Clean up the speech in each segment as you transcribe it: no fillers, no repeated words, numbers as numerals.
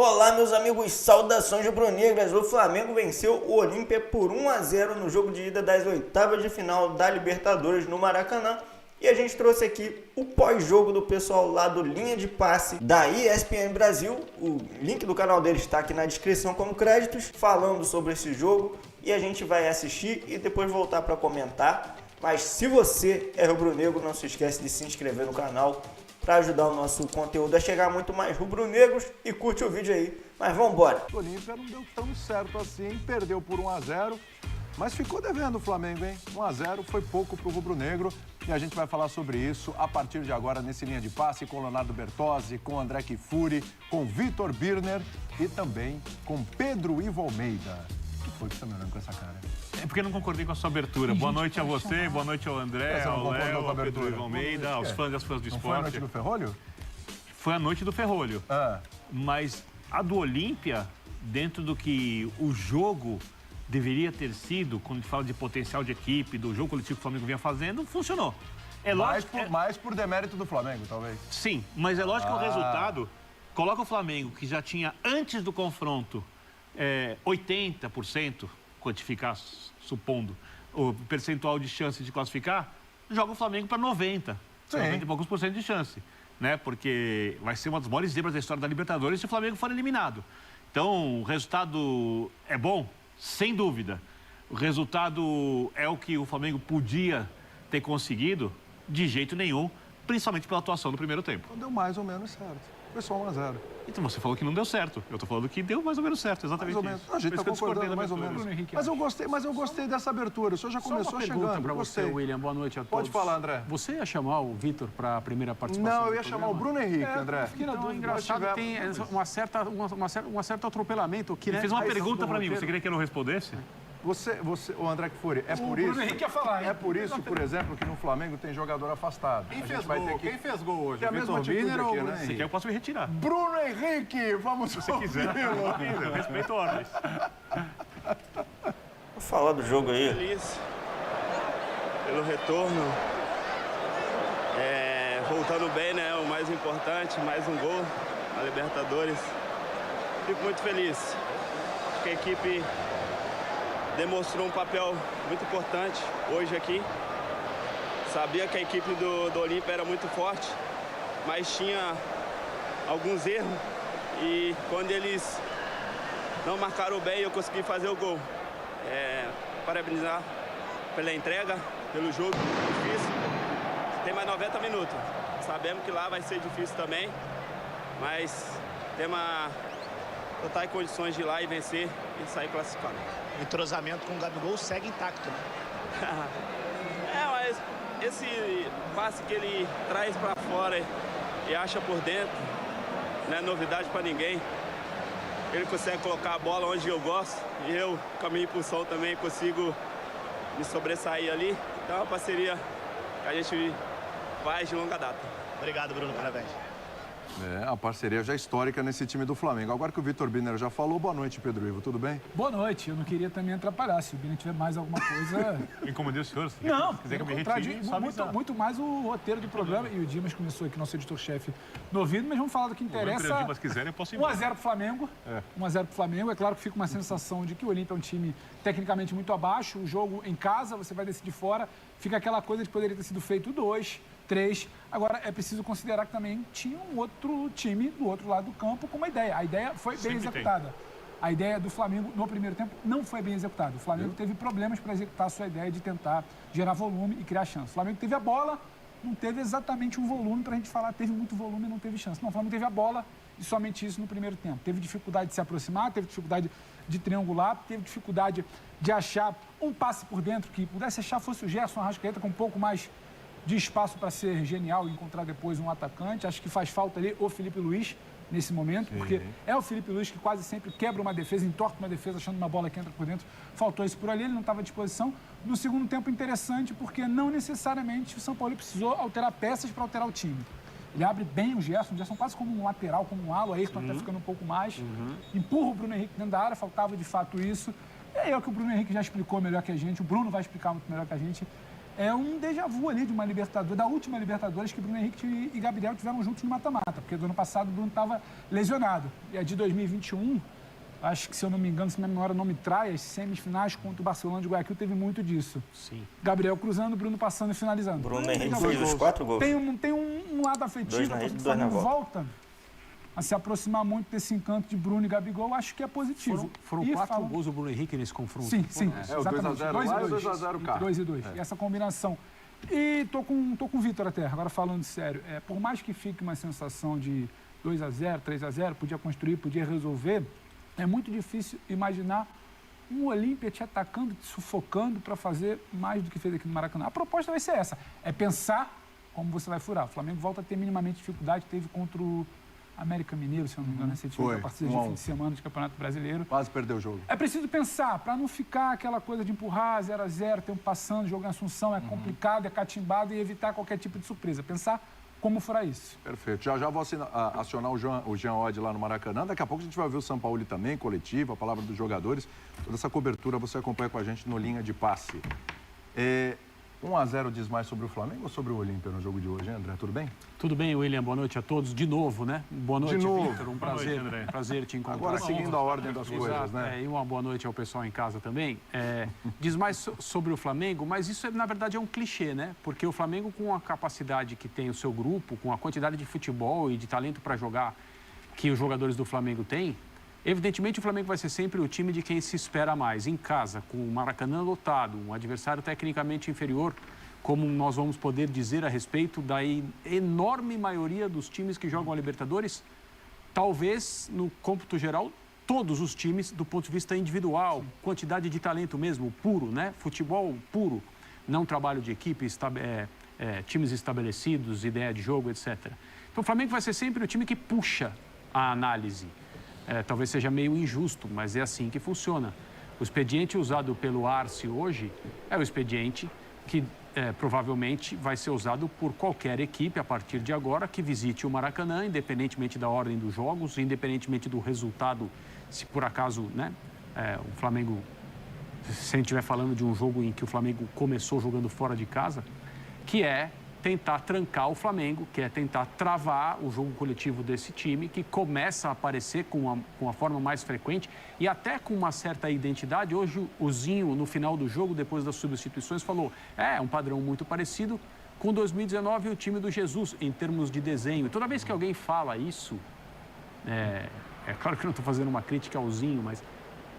Olá, meus amigos, saudações rubro-negras. O Flamengo venceu o Olímpia por 1-0 no jogo de ida das oitavas de final da Libertadores no Maracanã. E a gente trouxe aqui o pós-jogo do pessoal lá do Linha de Passe da ESPN Brasil. O link do canal deles está aqui na descrição como créditos, falando sobre esse jogo. E a gente vai assistir e depois voltar para comentar. Mas se você é rubro-negro, não se esquece de se inscrever no canal para ajudar o nosso conteúdo a chegar a muito mais rubro-negros e curte o vídeo aí. Mas vamos embora. O Olímpia não deu tão certo assim, perdeu por 1-0, mas ficou devendo o Flamengo, hein? 1-0 foi pouco para o rubro-negro e a gente vai falar sobre isso a partir de agora nesse Linha de Passe com Leonardo Bertozzi, com André Kifuri, com Vitor Birner e também com Pedro Ivo Almeida. O que foi que você tá me olhando com essa cara? É porque eu não concordei com a sua abertura. Boa noite a você, boa noite ao André, ao Léo, ao Pedro Ivo Almeida, aos fãs e às fãs do esporte. Não foi a noite do Ferrolho? Foi a noite do Ferrolho. Mas a do Olímpia, dentro do que o jogo deveria ter sido, quando a gente fala de potencial de equipe, do jogo coletivo que o Flamengo vinha fazendo, funcionou. É lógico, mais por demérito do Flamengo, talvez. Sim, mas é lógico que o resultado coloca o Flamengo, que já tinha antes do confronto 80%, quantificar, supondo, o percentual de chance de classificar, joga o Flamengo para 90%, 90 e poucos por cento de chance, né? Porque vai ser uma das maiores zebras da história da Libertadores se o Flamengo for eliminado. Então, o resultado é bom? Sem dúvida. O resultado é o que o Flamengo podia ter conseguido? De jeito nenhum, principalmente pela atuação do primeiro tempo. Então deu mais ou menos certo. Foi só 1-0. Então você falou que não deu certo. Eu tô falando que deu mais ou menos certo, exatamente Mais ou menos. isso. A gente tá concordando mais ou menos. Mas eu gostei dessa abertura. O senhor já começou chegando. Para você, William. Boa noite a todos. Pode falar, André. Você ia chamar o Vitor para a primeira participação? Não, eu ia chamar o Bruno Henrique, André. Fiquei na dúvida. Engraçado, tem um certo atropelamento aqui, né? Ele fez uma pergunta para mim. Você queria que eu não respondesse? O André Kifuri, é por isso. Bruno Henrique ia falar, hein? É por isso, por exemplo, que no Flamengo tem jogador afastado. Quem fez gol hoje? Tem a mesma atitude aqui, né? Se quer, eu posso me retirar. Bruno Henrique, vamos Se você quiser. Eu respeito ordens. Vou falar do jogo aí. Feliz pelo retorno. Voltando bem, né? O mais importante, mais um gol na Libertadores. Fico muito feliz. Acho que a equipe demonstrou um papel muito importante hoje aqui. Sabia que a equipe do Olímpia era muito forte, mas tinha alguns erros. E quando eles não marcaram bem, eu consegui fazer o gol. Parabenizar pela entrega, pelo jogo difícil. Tem mais 90 minutos. Sabemos que lá vai ser difícil também, mas temos totais condições de ir lá e vencer e sair classificado. O entrosamento com o Gabigol segue intacto, né? Mas esse passe que ele traz para fora e acha por dentro, não é novidade para ninguém. Ele consegue colocar a bola onde eu gosto e eu, com a minha impulsão também, consigo me sobressair ali. Então é uma parceria que a gente faz de longa data. Obrigado, Bruno. Parabéns. A parceria já histórica nesse time do Flamengo. Agora que o Vitor Birner já falou, boa noite, Pedro Ivo, tudo bem? Boa noite, eu não queria também atrapalhar. Se o Birner tiver mais alguma coisa... Eu incomodei o senhor? Não, se quiser que eu me retire, retire, só avisar. muito mais o roteiro do programa. E o Dimas começou aqui, nosso editor-chefe, no ouvido, mas vamos falar do que interessa. Se o Dimas quiser, eu posso ir embora. 1-0 pro Flamengo. 1-0 pro Flamengo. É claro que fica uma sensação de que o Olímpia é um time tecnicamente muito abaixo. O jogo em casa, você vai decidir fora. Fica aquela coisa de poderia ter sido feito 2, 3. Agora, é preciso considerar que também tinha um outro time do outro lado do campo com uma ideia. A ideia foi bem executada. A ideia do Flamengo no primeiro tempo não foi bem executada. O Flamengo teve problemas para executar a sua ideia de tentar gerar volume e criar chance. O Flamengo teve a bola, não teve exatamente um volume para a gente falar teve muito volume e não teve chance. Não, o Flamengo teve a bola e somente isso no primeiro tempo. Teve dificuldade de se aproximar, teve dificuldade de triangular, teve dificuldade de achar um passe por dentro que pudesse achar fosse o Gerson Arrascaeta com um pouco mais de espaço para ser genial e encontrar depois um atacante. Acho que faz falta ali o Felipe Luiz nesse momento, porque é o Felipe Luiz que quase sempre quebra uma defesa, entorta uma defesa achando uma bola que entra por dentro. Faltou isso por ali, ele não estava à disposição. No segundo tempo, interessante, porque não necessariamente o São Paulo precisou alterar peças para alterar o time. Ele abre bem o Gerson quase como um lateral, como um ala, Ayrton até ficando um pouco mais. Empurra o Bruno Henrique dentro da área, faltava de fato isso. E aí é o que o Bruno Henrique já explicou melhor que a gente, o Bruno vai explicar muito melhor que a gente. é um déjà vu ali de uma Libertadores, da última Libertadores que Bruno Henrique e Gabriel tiveram juntos no mata-mata, porque do ano passado o Bruno estava lesionado. E a de 2021, acho que, se eu não me engano, se minha memória não me trai, as semifinais contra o Barcelona de Guayaquil teve muito disso. Sim. Gabriel cruzando, Bruno passando e finalizando. Bruno Henrique fez os 4 gols. Tem um lado afetivo, o Flamengo volta a se aproximar muito desse encanto de Bruno e Gabigol, acho que é positivo. Foram 4 gols do Bruno Henrique nesse confronto. Sim, o 2x0 lá e o 2x0 cá. 2 e 2. E essa combinação. E tô com o Vitor até, agora falando sério. Por mais que fique uma sensação de 2x0, 3x0, podia construir, podia resolver, é muito difícil imaginar um Olímpia te atacando, te sufocando para fazer mais do que fez aqui no Maracanã. A proposta vai ser essa, é pensar como você vai furar. O Flamengo volta a ter minimamente dificuldade, teve contra o América Mineiro, se eu não me engano, recentemente, a partida de fim de semana de Campeonato Brasileiro. Quase perdeu o jogo. É preciso pensar, para não ficar aquela coisa de empurrar 0x0, tempo passando, jogo em Assunção, é complicado, é catimbado e evitar qualquer tipo de surpresa. Pensar como furar isso. Perfeito. Já vou acionar o Jean Oddi lá no Maracanã. Daqui a pouco a gente vai ver o São Paulo também, coletivo, a palavra dos jogadores. Toda essa cobertura você acompanha com a gente no Linha de Passe. 1x0 diz mais sobre o Flamengo ou sobre o Olímpia no jogo de hoje, hein, André? Tudo bem? Tudo bem, William. Boa noite a todos. De novo, né? Boa noite, Vitor. Um prazer, André. Prazer te encontrar. Agora seguindo a ordem das coisas, Exato, né? e uma boa noite ao pessoal em casa também. Diz mais sobre o Flamengo, mas isso, na verdade, é um clichê, né? Porque o Flamengo, com a capacidade que tem o seu grupo, com a quantidade de futebol e de talento para jogar que os jogadores do Flamengo têm, evidentemente o Flamengo vai ser sempre o time de quem se espera mais. Em casa, com o Maracanã lotado, um adversário tecnicamente inferior, como nós vamos poder dizer a respeito da enorme maioria dos times que jogam a Libertadores, talvez, no cômputo geral, todos os times, do ponto de vista individual, quantidade de talento mesmo, puro, né? Futebol puro, não trabalho de equipe, times estabelecidos, ideia de jogo, etc. Então, o Flamengo vai ser sempre o time que puxa a análise. Talvez seja meio injusto, mas é assim que funciona. O expediente usado pelo Arce hoje é o expediente que provavelmente vai ser usado por qualquer equipe a partir de agora que visite o Maracanã, independentemente da ordem dos jogos, independentemente do resultado, se por acaso, né, o Flamengo, se a gente estiver falando de um jogo em que o Flamengo começou jogando fora de casa, que é tentar trancar o Flamengo, que é tentar travar o jogo coletivo desse time, que começa a aparecer com a forma mais frequente e até com uma certa identidade. Hoje o Zinho, no final do jogo, depois das substituições, falou, um padrão muito parecido com 2019 o time do Jesus, em termos de desenho. E toda vez que alguém fala isso, é claro que eu não estou fazendo uma crítica ao Zinho, mas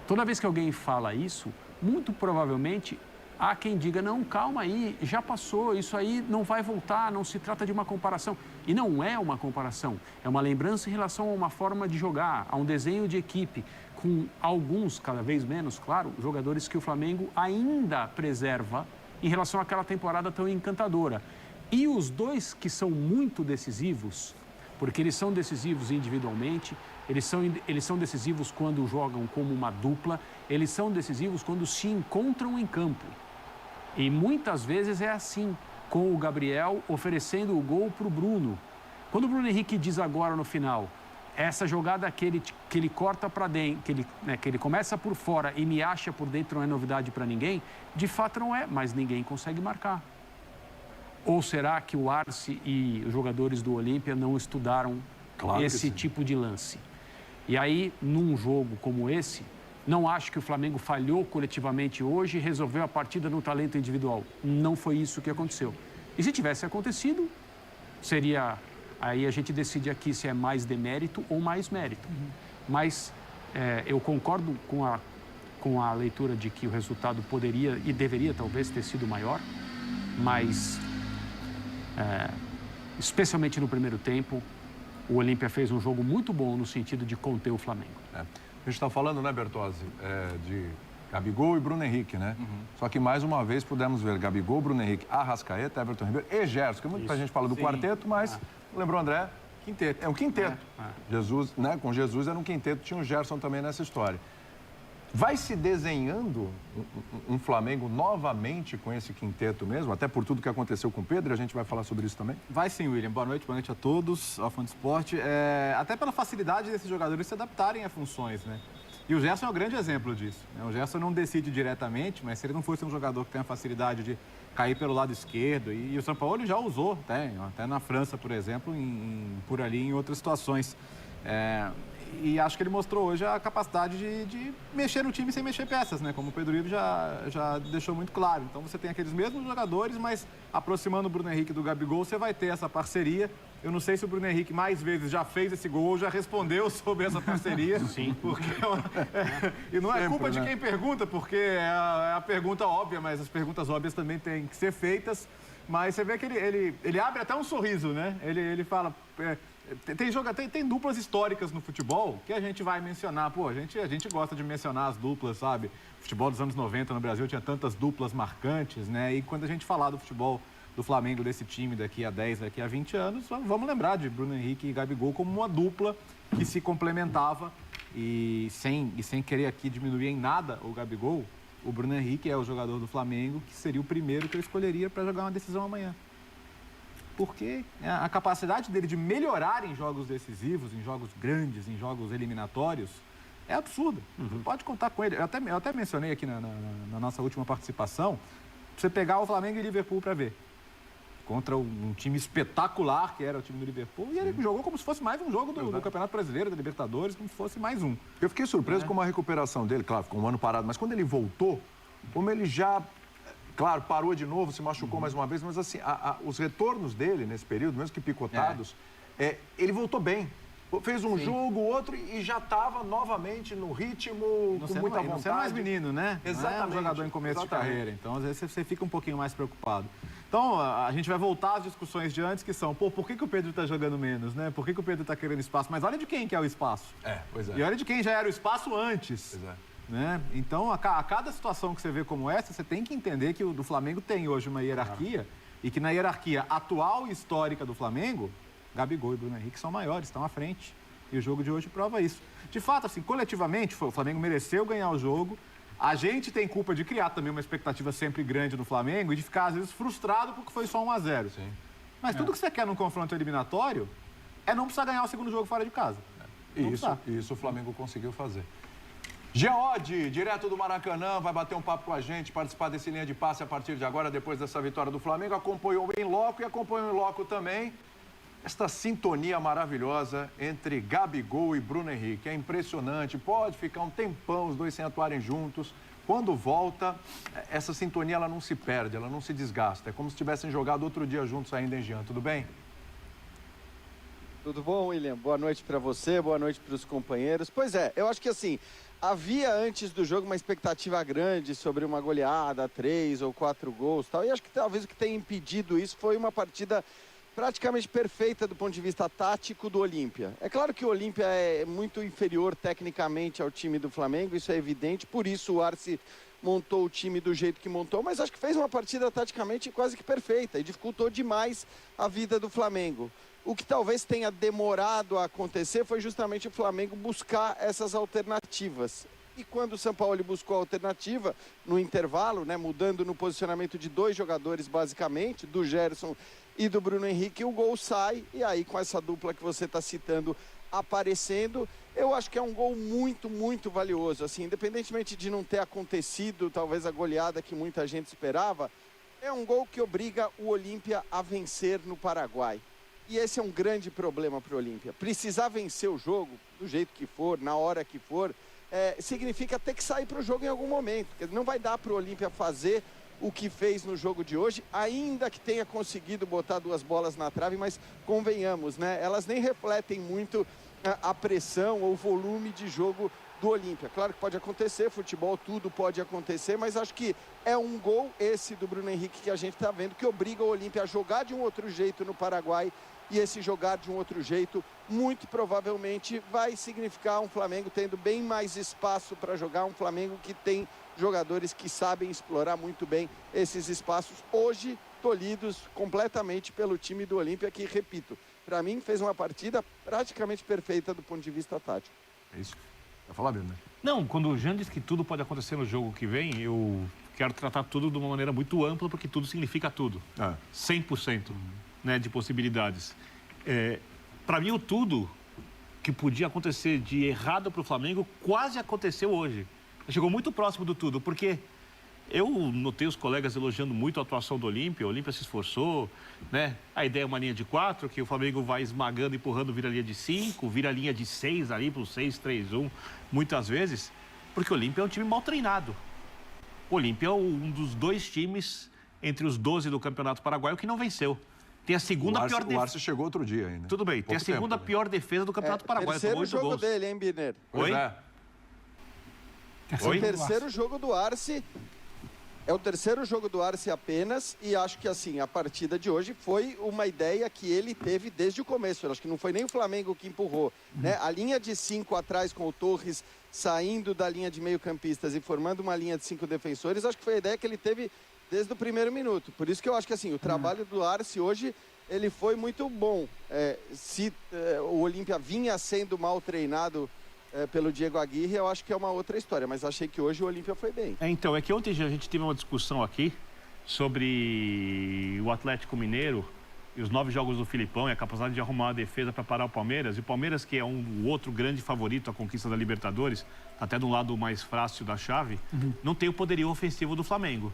toda vez que alguém fala isso, muito provavelmente há quem diga, não, calma aí, já passou, isso aí não vai voltar, não se trata de uma comparação. E não é uma comparação, é uma lembrança em relação a uma forma de jogar, a um desenho de equipe, com alguns, cada vez menos, claro, jogadores que o Flamengo ainda preserva em relação àquela temporada tão encantadora. E os dois que são muito decisivos, porque eles são decisivos individualmente, eles são decisivos quando jogam como uma dupla, eles são decisivos quando se encontram em campo. E muitas vezes é assim, com o Gabriel oferecendo o gol para o Bruno. Quando o Bruno Henrique diz agora no final, essa jogada que ele corta para dentro, que ele começa por fora e me acha por dentro, não é novidade para ninguém, de fato não é, mas ninguém consegue marcar. Ou será que o Arce e os jogadores do Olímpia não estudaram esse tipo de lance? E aí, num jogo como esse, não acho que o Flamengo falhou coletivamente hoje e resolveu a partida no talento individual. Não foi isso que aconteceu. E se tivesse acontecido, seria... Aí a gente decide aqui se é mais demérito ou mais mérito. Mas eu concordo com a leitura de que o resultado poderia e deveria talvez ter sido maior, mas especialmente no primeiro tempo, o Olímpia fez um jogo muito bom no sentido de conter o Flamengo. A gente está falando, né, Bertozzi, de Gabigol e Bruno Henrique, né? Só que mais uma vez pudemos ver Gabigol, Bruno Henrique, Arrascaeta, Everton Ribeiro e Gerson, que muita gente fala do quarteto, mas lembrou, André? Quinteto. É um quinteto. Jesus, né? Com Jesus era um quinteto, tinha o Gerson também nessa história. Vai se desenhando um Flamengo novamente com esse quinteto mesmo, até por tudo que aconteceu com o Pedro, e a gente vai falar sobre isso também? Vai sim, William. Boa noite a todos, ao Fã do Esporte. Até pela facilidade desses jogadores se adaptarem a funções, né? E o Gerson é um grande exemplo disso, né? O Gerson não decide diretamente, mas se ele não fosse um jogador que tem a facilidade de cair pelo lado esquerdo, e o Sampaoli já usou, até na França, por exemplo, por ali em outras situações. E acho que ele mostrou hoje a capacidade de mexer no time sem mexer peças, né? Como o Pedro Ivo já deixou muito claro. Então você tem aqueles mesmos jogadores, mas aproximando o Bruno Henrique do Gabigol, você vai ter essa parceria. Eu não sei se o Bruno Henrique mais vezes já fez esse gol ou já respondeu sobre essa parceria. Sim. Porque e não é sempre, culpa de quem pergunta, porque é a pergunta óbvia, mas as perguntas óbvias também têm que ser feitas. Mas você vê que ele abre até um sorriso, né? Ele fala... Tem duplas históricas no futebol que a gente vai mencionar. Pô, a gente gosta de mencionar as duplas, sabe? O futebol dos anos 90 no Brasil tinha tantas duplas marcantes, né? E quando a gente falar do futebol do Flamengo, desse time daqui a 10, daqui a 20 anos, vamos lembrar de Bruno Henrique e Gabigol como uma dupla que se complementava. E sem querer aqui diminuir em nada o Gabigol, o Bruno Henrique é o jogador do Flamengo que seria o primeiro que eu escolheria para jogar uma decisão amanhã. Porque a capacidade dele de melhorar em jogos decisivos, em jogos grandes, em jogos eliminatórios, é absurda. Você pode contar com ele. Eu até mencionei aqui na nossa última participação, você pegar o Flamengo e Liverpool para ver. Contra um time espetacular, que era o time do Liverpool, e ele jogou como se fosse mais um jogo do Campeonato Brasileiro, da Libertadores, como se fosse mais um. Eu fiquei surpreso com a recuperação dele, claro, ficou um ano parado, mas quando ele voltou, como ele já... Claro, parou de novo, se machucou mais uma vez, mas assim, os retornos dele nesse período, mesmo que picotados, ele voltou bem. Fez um jogo, outro, e já estava novamente no ritmo, com muita vontade. Você é mais menino, né? Exatamente. Não é um jogador em começo de carreira, então às vezes você fica um pouquinho mais preocupado. Então, a gente vai voltar às discussões de antes, que são, por que o Pedro está jogando menos, né? Por que o Pedro está querendo espaço? Mas olha de quem que é o espaço. Pois é. E olha de quem já era o espaço antes. Pois é. Né? Então, a cada situação que você vê como essa, você tem que entender que o do Flamengo tem hoje uma hierarquia e que na hierarquia atual e histórica do Flamengo, Gabigol e Bruno Henrique são maiores, estão à frente. E o jogo de hoje prova isso. De fato, assim, coletivamente, o Flamengo mereceu ganhar o jogo. A gente tem culpa de criar também uma expectativa sempre grande no Flamengo e de ficar, às vezes, frustrado porque foi só 1-0. Sim. Mas tudo que você quer num confronto eliminatório é não precisar ganhar o segundo jogo fora de casa. Isso o Flamengo conseguiu fazer. Geode, direto do Maracanã, vai bater um papo com a gente, participar desse linha de passe a partir de agora, depois dessa vitória do Flamengo. Acompanhou em loco e acompanhou em loco também esta sintonia maravilhosa entre Gabigol e Bruno Henrique. É impressionante, pode ficar um tempão os dois sem atuarem juntos. Quando volta, essa sintonia ela não se perde, ela não se desgasta. É como se tivessem jogado outro dia juntos ainda em Jean. Tudo bem? Tudo bom, William? Boa noite para você, boa noite para os companheiros. Pois é, eu acho que assim, havia antes do jogo uma expectativa grande sobre uma goleada, 3 ou 4 gols e tal. E acho que talvez o que tenha impedido isso foi uma partida praticamente perfeita do ponto de vista tático do Olímpia. É claro que o Olímpia é muito inferior tecnicamente ao time do Flamengo, isso é evidente, por isso o Arce montou o time do jeito que montou, mas acho que fez uma partida taticamente quase que perfeita e dificultou demais a vida do Flamengo. O que talvez tenha demorado a acontecer foi justamente o Flamengo buscar essas alternativas. E quando o Sampaoli buscou a alternativa, no intervalo, né, mudando no posicionamento de 2 jogadores basicamente, do Gerson e do Bruno Henrique, o gol sai. E aí com essa dupla que você está citando aparecendo, eu acho que é um gol muito, muito valioso. Assim, independentemente de não ter acontecido talvez a goleada que muita gente esperava, é um gol que obriga o Olímpia a vencer no Paraguai. E esse é um grande problema para o Olímpia. Precisar vencer o jogo, do jeito que for, na hora que for, significa ter que sair para o jogo em algum momento. Não vai dar para o Olímpia fazer o que fez no jogo de hoje, ainda que tenha conseguido botar 2 bolas na trave, mas convenhamos, né? Elas nem refletem muito a pressão ou o volume de jogo do Olímpia. Claro que pode acontecer, futebol, tudo pode acontecer, mas acho que é um gol esse do Bruno Henrique que a gente está vendo, que obriga o Olímpia a jogar de um outro jeito no Paraguai. E esse jogar de um outro jeito, muito provavelmente, vai significar um Flamengo tendo bem mais espaço para jogar, um Flamengo que tem jogadores que sabem explorar muito bem esses espaços, hoje tolhidos completamente pelo time do Olímpia, que, repito, para mim fez uma partida praticamente perfeita do ponto de vista tático. É isso. Vai falar mesmo, né? Não, quando o Jean diz que tudo pode acontecer no jogo que vem, eu quero tratar tudo de uma maneira muito ampla, porque tudo significa tudo. 100%. Né, de possibilidades. Para mim, o tudo que podia acontecer de errado para o Flamengo quase aconteceu hoje. Chegou muito próximo do tudo, porque eu notei os colegas elogiando muito a atuação do Olímpia. O Olímpia se esforçou, né? A ideia é uma linha de 4, que o Flamengo vai esmagando, empurrando, vira linha de 5, vira linha de 6 ali para o 6-3-1, muitas vezes, porque o Olímpia é um time mal treinado. O Olímpia é um dos 2 times entre os 12 do Campeonato Paraguaio que não venceu. Tem a segunda pior defesa. O Arce chegou outro dia ainda. Tudo bem, tem a segunda pior defesa do Campeonato Paraguaio. Terceiro jogo dele, hein, Birner? Oi? O terceiro jogo do Arce. É o terceiro jogo do Arce apenas, e acho que assim, a partida de hoje foi uma ideia que ele teve desde o começo. Eu acho que não foi nem o Flamengo que empurrou, né? A linha de 5 atrás com o Torres saindo da linha de meio-campistas e formando uma linha de 5 defensores, acho que foi a ideia que ele teve desde o primeiro minuto. Por isso que eu acho que assim, o trabalho do Arce hoje, ele foi muito bom. Se o Olímpia vinha sendo mal treinado pelo Diego Aguirre, eu acho que é uma outra história, mas achei que hoje o Olímpia foi bem. Então, é que ontem a gente teve uma discussão aqui sobre o Atlético Mineiro e os 9 jogos do Filipão e a capacidade de arrumar a defesa para parar o Palmeiras. E o Palmeiras, que é o outro grande favorito à conquista da Libertadores, até do lado mais fácil da chave, não tem o poderio ofensivo do Flamengo,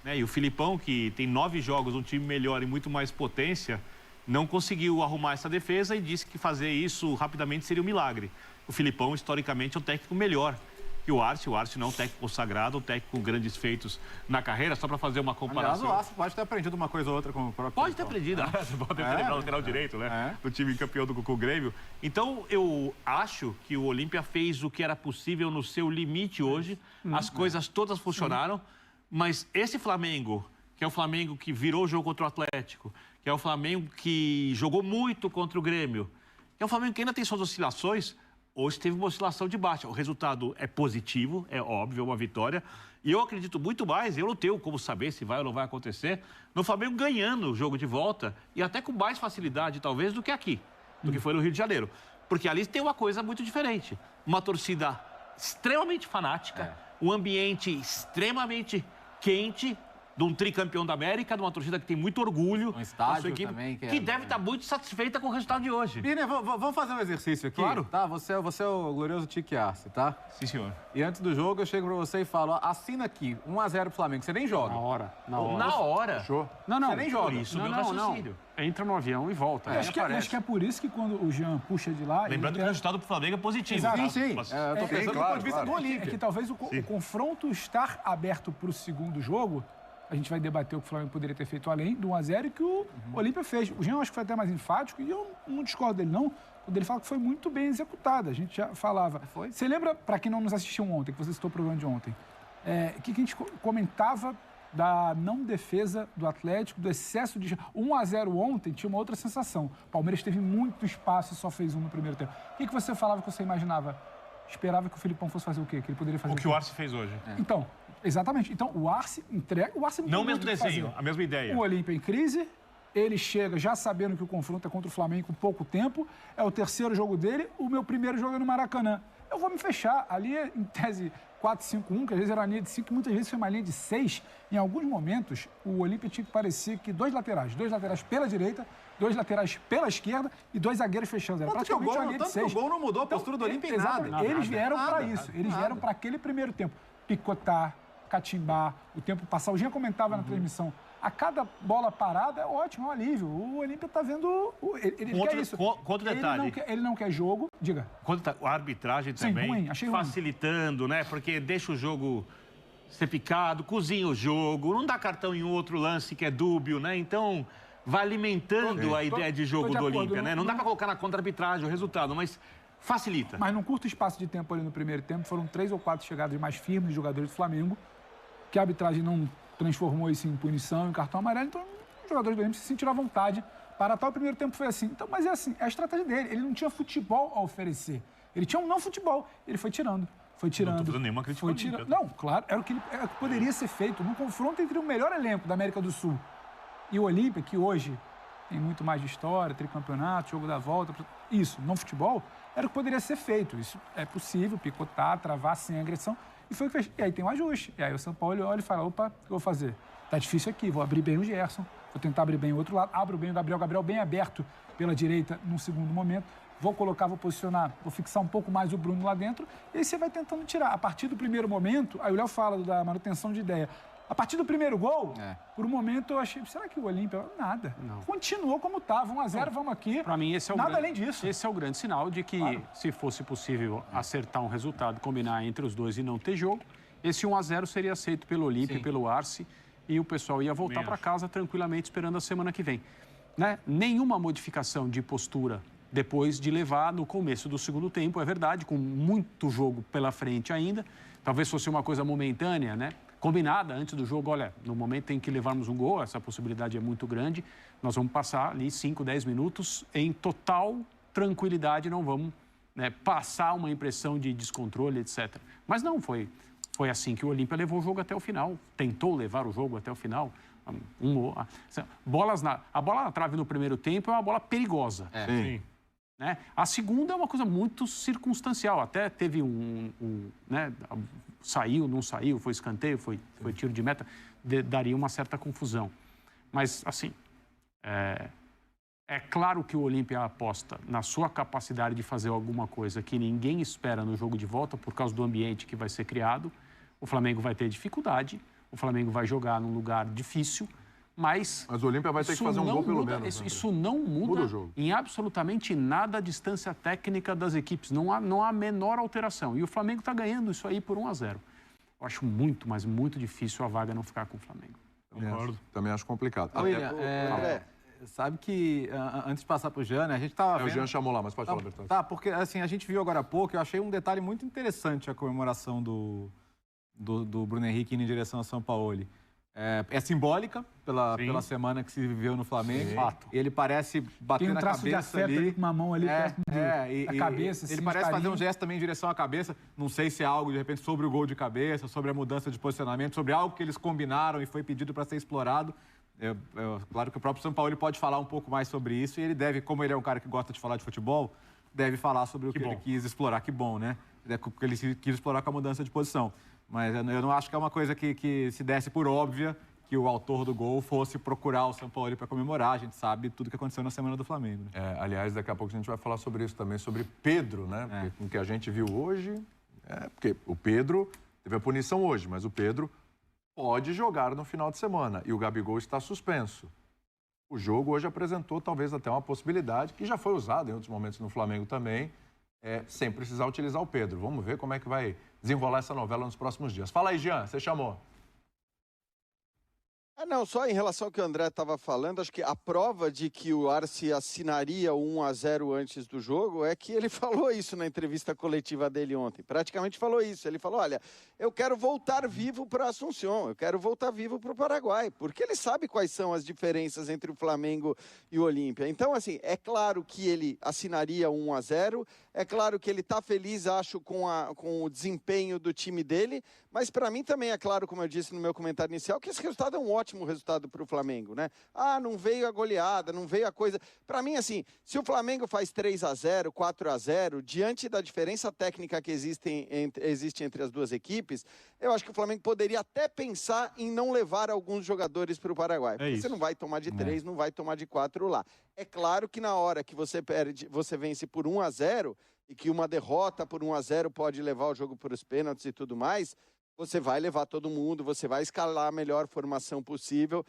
né? E o Filipão, que tem 9 jogos, um time melhor e muito mais potência, não conseguiu arrumar essa defesa e disse que fazer isso rapidamente seria um milagre. O Filipão, historicamente, é um técnico melhor que o Arce. O Arce não é um técnico consagrado, um técnico com grandes feitos na carreira, só para fazer uma comparação. Aliás, o Arce pode ter aprendido uma coisa ou outra com o próprio... Pode ter aprendido. Você pode ter aprendido o lateral direito, né? Do time campeão com o Grêmio. Então, eu acho que o Olímpia fez o que era possível no seu limite hoje. As coisas todas funcionaram, mas esse Flamengo, que é o Flamengo que virou o jogo contra o Atlético, que é o Flamengo que jogou muito contra o Grêmio, que é o Flamengo que ainda tem suas oscilações. Hoje teve uma oscilação de baixa. O resultado é positivo, é óbvio, é uma vitória. E eu acredito muito mais, eu não tenho como saber se vai ou não vai acontecer, no Flamengo ganhando o jogo de volta e até com mais facilidade, talvez, do que aqui, do que foi no Rio de Janeiro. Porque ali tem uma coisa muito diferente. Uma torcida extremamente fanática, um ambiente extremamente quente, de um tricampeão da América, de uma torcida que tem muito orgulho. Um estádio equipe, também. Que deve estar muito satisfeita com o resultado de hoje. Birner, vamos fazer um exercício aqui? Claro. Tá? Você é o glorioso Tique Arce, tá? Sim, senhor. E antes do jogo, eu chego pra você e falo, assina aqui, 1-0 pro Flamengo. Você nem joga. Na hora. Na hora? Fechou? Não. Você nem joga. Por isso, meu Não. raciocínio. Entra no avião e volta. Acho que é por isso que quando o Jean puxa de lá... Lembrando que o resultado pro Flamengo é positivo. Exato. Tá? Sim. Eu tô pensando do ponto de vista do Olímpia. É que talvez o confronto estar aberto para o segundo jogo, a gente vai debater o que o Flamengo poderia ter feito além do 1-0 e que o Olímpia fez. O Jean acho que foi até mais enfático e eu não discordo dele não, quando ele fala que foi muito bem executada. A gente já falava. Foi. Você lembra, para quem não nos assistiu ontem, que você citou o programa de ontem, que a gente comentava da não defesa do Atlético, do excesso de... 1-0 ontem tinha uma outra sensação. O Palmeiras teve muito espaço e só fez um no primeiro tempo. O que você falava que você imaginava? Esperava que o Filipão fosse fazer o quê? Que ele poderia fazer O que o Arce fez hoje. Então, exatamente. Então, o Arce entrega... O Arce não o mesmo desenho, a mesma ideia. O Olímpia em crise, ele chega já sabendo que o confronto é contra o Flamengo com pouco tempo, é o terceiro jogo dele, o meu primeiro jogo é no Maracanã. Eu vou me fechar. Ali, em tese, 4-5-1, que às vezes era uma linha de 5, muitas vezes foi uma linha de 6. Em alguns momentos, o Olímpia tinha que parecer que dois laterais pela direita, 2 laterais pela esquerda e 2 zagueiros fechando. Era praticamente uma linha de 6. O gol não mudou a postura do Olímpia em nada. Eles vieram para isso. Eles vieram para aquele primeiro tempo. Picotar, catimbar, o tempo passar. O Jean comentava na transmissão. A cada bola parada é ótimo, é um alívio. O Olímpia está vendo... Ele quer isso. Contra o detalhe. Ele não quer jogo. Diga. A arbitragem também, ruim, achei ruim. facilitando, né? Porque deixa o jogo ser picado, cozinha o jogo, não dá cartão em outro lance que é dúbio, né? Então, vai alimentando a ideia de jogo do Olímpia, né? Não dá para colocar na contra-arbitragem o resultado, mas facilita. Mas num curto espaço de tempo ali no primeiro tempo, foram 3 ou 4 chegadas mais firmes de jogadores do Flamengo, que a arbitragem não transformou isso em punição, em cartão amarelo, então os jogadores do Olímpia se sentiram à vontade para tal. O primeiro tempo foi assim. Então, mas é assim, é a estratégia dele. Ele não tinha futebol a oferecer. Ele tinha um não futebol. Ele foi tirando. Foi tirando. Não estou fazendo nenhuma crítica. Foi tirando. Não, claro, era o que poderia ser feito num confronto entre o melhor elenco da América do Sul e o Olímpia, que hoje tem muito mais de história, tricampeonato, jogo da volta, isso, não futebol, era o que poderia ser feito. Isso é possível, picotar, travar sem agressão. E foi o que fez. E aí tem um ajuste. E aí o São Paulo olha e fala, opa, o que eu vou fazer? Tá difícil aqui, vou abrir bem o Gerson, vou tentar abrir bem o outro lado, abro bem o Gabriel bem aberto pela direita num segundo momento. vou posicionar, vou fixar um pouco mais o Bruno lá dentro, e aí você vai tentando tirar. A partir do primeiro momento, aí o Léo fala da manutenção de ideia. A partir do primeiro gol, por um momento eu achei, será que o Olímpia... Nada. Não. Continuou como estava, 1-0, vamos aqui. Para mim, esse é nada além disso. Esse é o grande sinal de que, se fosse possível acertar um resultado, combinar entre os dois e não ter jogo, esse 1-0 seria aceito pelo Olímpia e pelo Arce, e o pessoal ia voltar para casa tranquilamente esperando a semana que vem. Né? Nenhuma modificação de postura depois de levar no começo do segundo tempo, é verdade, com muito jogo pela frente ainda. Talvez fosse uma coisa momentânea, né? Combinada antes do jogo, olha, no momento em que levarmos um gol, essa possibilidade é muito grande, nós vamos passar ali 5, 10 minutos em total tranquilidade, não vamos, né, passar uma impressão de descontrole, etc. Mas não, foi assim que o Olímpia levou o jogo até o final, tentou levar o jogo até o final. A bola na trave no primeiro tempo é uma bola perigosa. Sim. Né? A segunda é uma coisa muito circunstancial. Até teve né, saiu, não saiu, foi escanteio, foi tiro de meta, daria uma certa confusão. Mas, assim, é claro que o Olímpia aposta na sua capacidade de fazer alguma coisa que ninguém espera no jogo de volta por causa do ambiente que vai ser criado. O Flamengo vai ter dificuldade, o Flamengo vai jogar num lugar difícil, mas o Olímpia vai ter que fazer um gol pelo menos. Isso não muda o jogo. Em absolutamente nada a distância técnica das equipes. Não há a menor alteração. E o Flamengo está ganhando isso aí por 1-0. Eu acho muito, mas muito difícil a vaga não ficar com o Flamengo. Também acho complicado. William, sabe que antes de passar para o Jean, né, a gente estava vendo... O Jean chamou lá, mas pode falar, Bertozzi. Tá, porque assim, a gente viu agora há pouco, eu achei um detalhe muito interessante a comemoração do Bruno Henrique indo em direção a São Paulo. É simbólica pela semana que se viveu no Flamengo. Fato. Ele parece bater na cabeça de afeto ali com uma mão ali perto da cabeça. Ele parece fazer um gesto também em direção à cabeça. Não sei se é algo, de repente, sobre o gol de cabeça, sobre a mudança de posicionamento, sobre algo que eles combinaram e foi pedido para ser explorado. Claro que o próprio São Paulo pode falar um pouco mais sobre isso e ele deve, como ele é um cara que gosta de falar de futebol, deve falar sobre o que ele quis explorar. Que bom, né? Porque ele quis explorar com a mudança de posição. Mas eu não acho que é uma coisa que se desse por óbvia que o autor do gol fosse procurar o São Paulo para comemorar. A gente sabe tudo que aconteceu na semana do Flamengo. Né? Aliás, daqui a pouco a gente vai falar sobre isso também, sobre Pedro, né? Porque, com o que a gente viu hoje, porque o Pedro teve a punição hoje, mas o Pedro pode jogar no final de semana e o Gabigol está suspenso. O jogo hoje apresentou talvez até uma possibilidade, que já foi usada em outros momentos no Flamengo também, sem precisar utilizar o Pedro. Vamos ver como é que vai desenrolar essa novela nos próximos dias. Fala aí, Jean, você chamou. Não, só em relação ao que o André estava falando, acho que a prova de que o Arce assinaria o 1-0 antes do jogo é que ele falou isso na entrevista coletiva dele ontem. Praticamente falou isso. Ele falou, olha, eu quero voltar vivo para Assunção, eu quero voltar vivo para o Paraguai, porque ele sabe quais são as diferenças entre o Flamengo e o Olímpia. Então, assim, é claro que ele assinaria 1-0, é claro que ele está feliz, acho, com o desempenho do time dele, mas para mim também é claro, como eu disse no meu comentário inicial, que esse resultado é um ótimo resultado para o Flamengo, né? Não veio a goleada, não veio a coisa... Para mim, assim, se o Flamengo faz 3-0, 4-0, diante da diferença técnica que existe entre as duas equipes, eu acho que o Flamengo poderia até pensar em não levar alguns jogadores para o Paraguai. Porque você não vai tomar de 3, não vai tomar de 4 lá. É claro que na hora que você vence por 1-0 e que uma derrota por 1-0 pode levar o jogo para os pênaltis e tudo mais, você vai levar todo mundo, você vai escalar a melhor formação possível,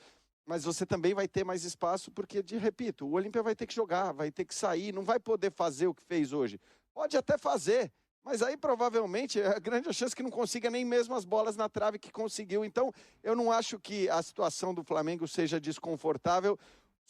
mas você também vai ter mais espaço porque, repito, o Olímpia vai ter que jogar, vai ter que sair, não vai poder fazer o que fez hoje. Pode até fazer, mas aí provavelmente é grande a chance que não consiga nem mesmo as bolas na trave que conseguiu. Então, eu não acho que a situação do Flamengo seja desconfortável,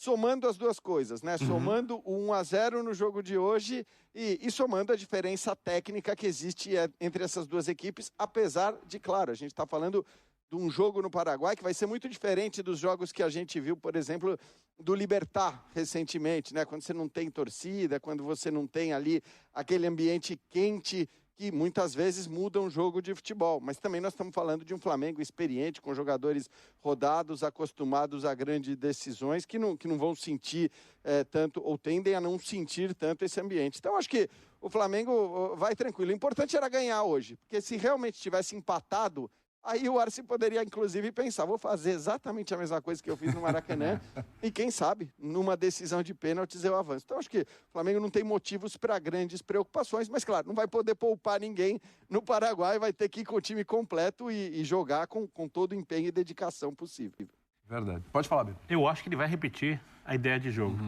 somando as duas coisas, né? Somando o 1-0 no jogo de hoje e somando a diferença técnica que existe entre essas duas equipes, apesar de, claro, a gente está falando de um jogo no Paraguai que vai ser muito diferente dos jogos que a gente viu, por exemplo, do Libertad recentemente, né? Quando você não tem torcida, quando você não tem ali aquele ambiente quente que muitas vezes muda um jogo de futebol. Mas também nós estamos falando de um Flamengo experiente, com jogadores rodados, acostumados a grandes decisões, que não vão sentir tanto, ou tendem a não sentir tanto esse ambiente. Então, acho que o Flamengo vai tranquilo. O importante era ganhar hoje, porque se realmente tivesse empatado, Aí o Arce poderia, inclusive, pensar, vou fazer exatamente a mesma coisa que eu fiz no Maracanã e, quem sabe, numa decisão de pênaltis eu avanço. Então, acho que o Flamengo não tem motivos para grandes preocupações, mas, claro, não vai poder poupar ninguém no Paraguai, vai ter que ir com o time completo e jogar com todo o empenho e dedicação possível. Verdade. Pode falar, Biru. Eu acho que ele vai repetir a ideia de jogo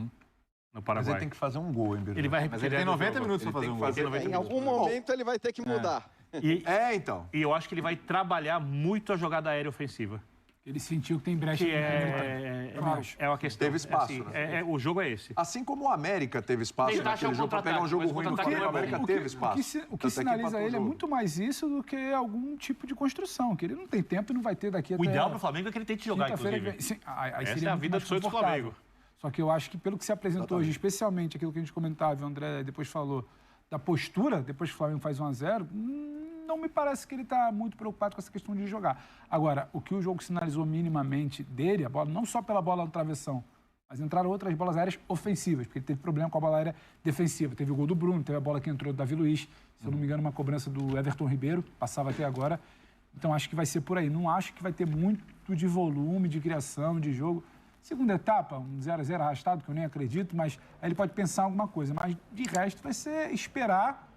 no Paraguai. Mas ele tem que fazer um gol, hein, Biru? Ele vai repetir. Mas ele tem 90 minutos para fazer um gol. Em algum momento ele vai ter que mudar. Então. E eu acho que ele vai trabalhar muito a jogada aérea ofensiva. Ele sentiu que tem brecha. Que é uma questão. Teve espaço, assim, né? o jogo é esse. Assim como o América teve espaço Tentar naquele achar um jogo para pegar um jogo ruim no Flamengo, o América teve espaço. O que sinaliza ele é muito mais isso do que algum tipo de construção, que ele não tem tempo e não vai ter daqui até... O ideal para o Flamengo é que ele tente jogar, inclusive. Sim, aí essa seria é a vida do sonho do Flamengo. Só que eu acho que pelo que se apresentou hoje, especialmente aquilo que a gente comentava, o André depois falou, da postura, depois que o Flamengo faz 1-0, não me parece que ele está muito preocupado com essa questão de jogar. Agora, o que o jogo sinalizou minimamente dele, a bola, não só pela bola no travessão, mas entraram outras bolas aéreas ofensivas, porque ele teve problema com a bola aérea defensiva. Teve o gol do Bruno, teve a bola que entrou do Davi Luiz, se eu não me engano, uma cobrança do Everton Ribeiro, passava até agora. Então, acho que vai ser por aí. Não acho que vai ter muito de volume, de criação, de jogo. Segunda etapa, um 0-0 arrastado, que eu nem acredito, mas aí ele pode pensar alguma coisa. Mas, de resto, vai ser esperar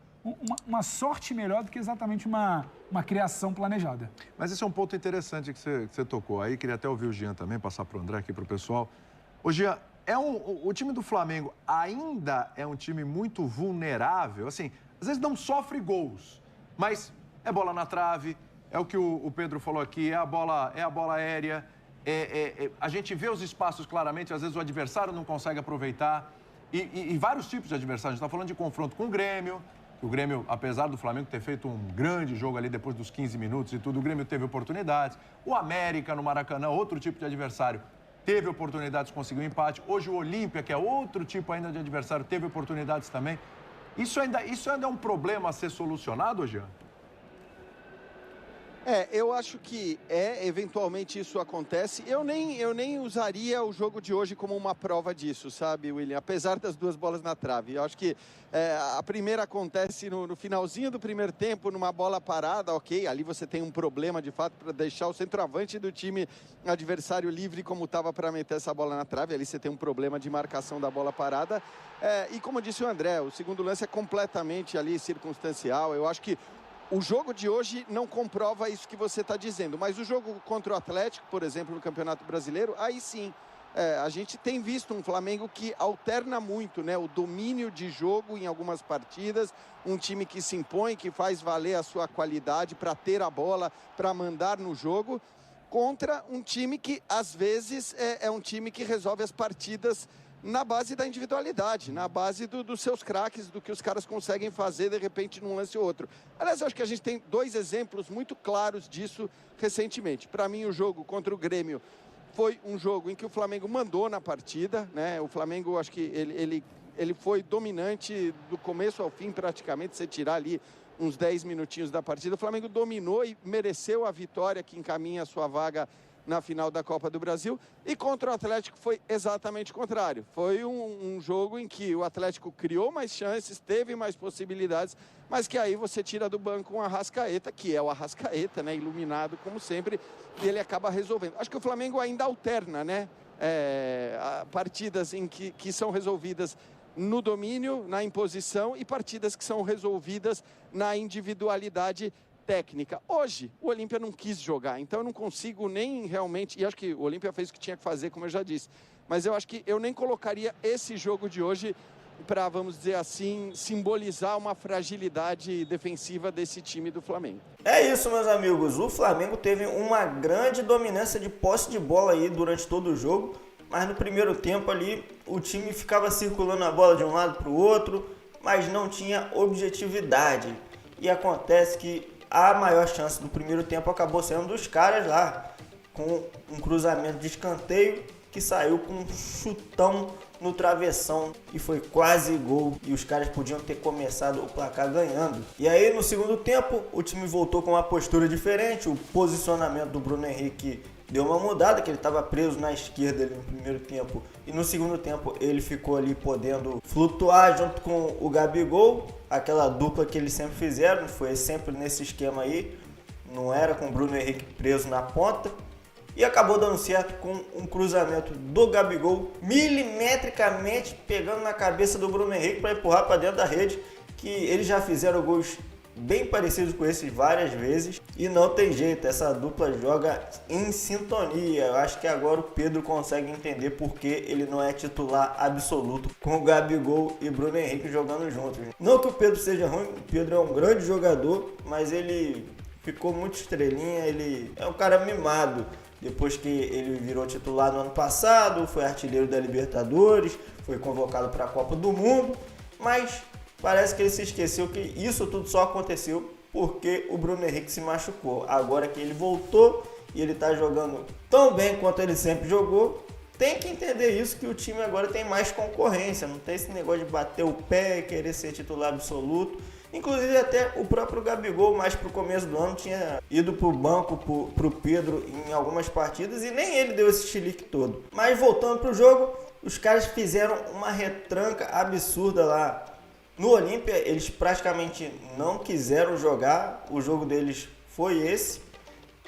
uma sorte melhor do que exatamente uma criação planejada. Mas esse é um ponto interessante que você tocou. Aí queria até ouvir o Jean também, passar para o André aqui, para o pessoal. Ô, Jean, o time do Flamengo ainda é um time muito vulnerável. Assim, às vezes não sofre gols, mas é bola na trave, é o que o Pedro falou aqui, é a bola aérea. A gente vê os espaços claramente, às vezes o adversário não consegue aproveitar. E vários tipos de adversários. A gente está falando de confronto com o Grêmio. O Grêmio, apesar do Flamengo ter feito um grande jogo ali depois dos 15 minutos e tudo, o Grêmio teve oportunidades. O América no Maracanã, outro tipo de adversário, teve oportunidades, conseguiu empate. Hoje o Olímpia, que é outro tipo ainda de adversário, teve oportunidades também. Isso ainda é um problema a ser solucionado, Jean? Eu acho que eventualmente isso acontece. Eu nem usaria o jogo de hoje como uma prova disso, sabe, William? Apesar das duas bolas na trave. Eu acho que a primeira acontece no finalzinho do primeiro tempo, numa bola parada, ok. Ali você tem um problema, de fato, para deixar o centroavante do time adversário livre, como estava para meter essa bola na trave. Ali você tem um problema de marcação da bola parada. E como disse o André, o segundo lance é completamente ali circunstancial. Eu acho que o jogo de hoje não comprova isso que você está dizendo, mas o jogo contra o Atlético, por exemplo, no Campeonato Brasileiro, aí sim, a gente tem visto um Flamengo que alterna muito, né? O domínio de jogo em algumas partidas, um time que se impõe, que faz valer a sua qualidade para ter a bola, para mandar no jogo, contra um time que, às vezes, é um time que resolve as partidas na base da individualidade, na base dos seus craques, do que os caras conseguem fazer, de repente, num lance ou outro. Aliás, eu acho que a gente tem dois exemplos muito claros disso recentemente. Para mim, o jogo contra o Grêmio foi um jogo em que o Flamengo mandou na partida, né? O Flamengo, acho que ele foi dominante do começo ao fim, praticamente, se tirar ali uns 10 minutinhos da partida. O Flamengo dominou e mereceu a vitória que encaminha a sua vaga na final da Copa do Brasil, e contra o Atlético foi exatamente o contrário. Foi um jogo em que o Atlético criou mais chances, teve mais possibilidades, mas que aí você tira do banco um Arrascaeta, que é o Arrascaeta, né, iluminado como sempre, e ele acaba resolvendo. Acho que o Flamengo ainda alterna, né, partidas em que são resolvidas no domínio, na imposição, e partidas que são resolvidas na individualidade técnica. Hoje, o Olímpia não quis jogar, então eu não consigo nem realmente, e acho que o Olímpia fez o que tinha que fazer, como eu já disse, mas eu acho que eu nem colocaria esse jogo de hoje para, vamos dizer assim, simbolizar uma fragilidade defensiva desse time do Flamengo. É isso, meus amigos, o Flamengo teve uma grande dominância de posse de bola aí durante todo o jogo, mas no primeiro tempo ali o time ficava circulando a bola de um lado para o outro, mas não tinha objetividade, e acontece que a maior chance do primeiro tempo acabou sendo dos caras lá, com um cruzamento de escanteio que saiu com um chutão no travessão e foi quase gol, e os caras podiam ter começado o placar ganhando. E aí no segundo tempo o time voltou com uma postura diferente, o posicionamento do Bruno Henrique deu uma mudada, que ele estava preso na esquerda ali no primeiro tempo, e no segundo tempo ele ficou ali podendo flutuar junto com o Gabigol, aquela dupla que eles sempre fizeram, foi sempre nesse esquema aí, não era, com o Bruno Henrique preso na ponta. E acabou dando certo com um cruzamento do Gabigol, milimetricamente pegando na cabeça do Bruno Henrique para empurrar para dentro da rede, que eles já fizeram gols bem parecidos com esses várias vezes. E não tem jeito, essa dupla joga em sintonia. Eu acho que agora o Pedro consegue entender por que ele não é titular absoluto com o Gabigol e Bruno Henrique jogando juntos. Não que o Pedro seja ruim, o Pedro é um grande jogador, mas ele ficou muito estrelinha, ele é um cara mimado. Depois que ele virou titular no ano passado, foi artilheiro da Libertadores, foi convocado para a Copa do Mundo, mas parece que ele se esqueceu que isso tudo só aconteceu porque o Bruno Henrique se machucou. Agora que ele voltou e ele está jogando tão bem quanto ele sempre jogou, tem que entender isso, que o time agora tem mais concorrência, não tem esse negócio de bater o pé e querer ser titular absoluto. Inclusive até o próprio Gabigol, mais pro começo do ano, tinha ido pro banco pro Pedro em algumas partidas e nem ele deu esse chilique todo. Mas voltando pro jogo, os caras fizeram uma retranca absurda lá no Olímpia. Eles praticamente não quiseram jogar, o jogo deles foi esse.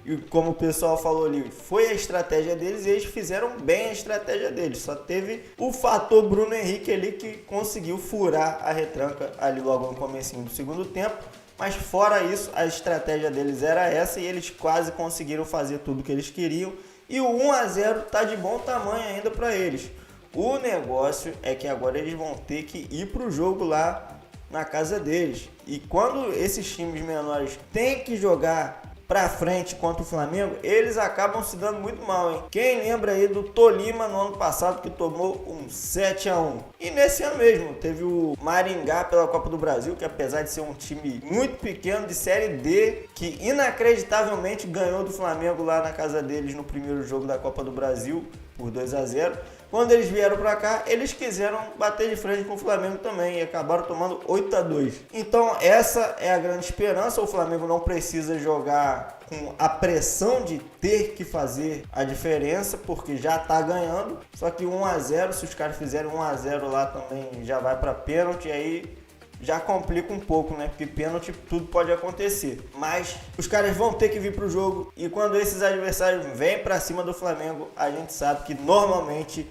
E como o pessoal falou ali, foi a estratégia deles e eles fizeram bem a estratégia deles. Só teve o fator Bruno Henrique ali que conseguiu furar a retranca ali logo no comecinho do segundo tempo. Mas fora isso, a estratégia deles era essa e eles quase conseguiram fazer tudo que eles queriam. E o 1-0 tá de bom tamanho ainda para eles. O negócio é que agora eles vão ter que ir pro jogo lá na casa deles. E quando esses times menores têm que jogar pra frente contra o Flamengo, eles acabam se dando muito mal, hein? Quem lembra aí do Tolima no ano passado, que tomou um 7-1? E nesse ano mesmo, teve o Maringá pela Copa do Brasil, que apesar de ser um time muito pequeno, de Série D, que inacreditavelmente ganhou do Flamengo lá na casa deles no primeiro jogo da Copa do Brasil, por 2-0. Quando eles vieram pra cá, eles quiseram bater de frente com o Flamengo também e acabaram tomando 8-2. Então essa é a grande esperança. O Flamengo não precisa jogar com a pressão de ter que fazer a diferença, porque já tá ganhando. Só que 1-0, se os caras fizerem 1-0 lá também, já vai pra pênalti, e aí já complica um pouco, né? Porque pênalti tudo pode acontecer. Mas os caras vão ter que vir pro jogo. E quando esses adversários vêm pra cima do Flamengo, a gente sabe que normalmente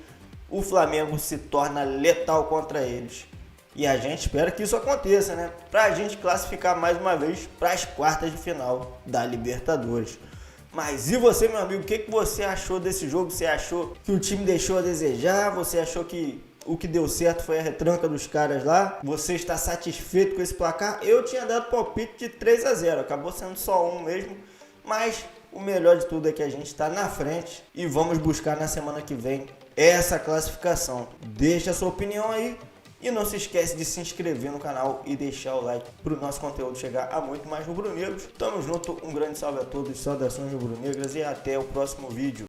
o Flamengo se torna letal contra eles. E a gente espera que isso aconteça, né? Pra gente classificar mais uma vez para as quartas de final da Libertadores. Mas e você, meu amigo? O que você achou desse jogo? Você achou que o time deixou a desejar? Você achou que o que deu certo foi a retranca dos caras lá? Você está satisfeito com esse placar? Eu tinha dado palpite de 3-0, acabou sendo só um mesmo. Mas o melhor de tudo é que a gente está na frente e vamos buscar na semana que vem essa classificação. Deixa a sua opinião aí e não se esquece de se inscrever no canal e deixar o like para o nosso conteúdo chegar a muito mais rubro-negros. Tamo junto, um grande salve a todos, saudações rubro-negras e até o próximo vídeo.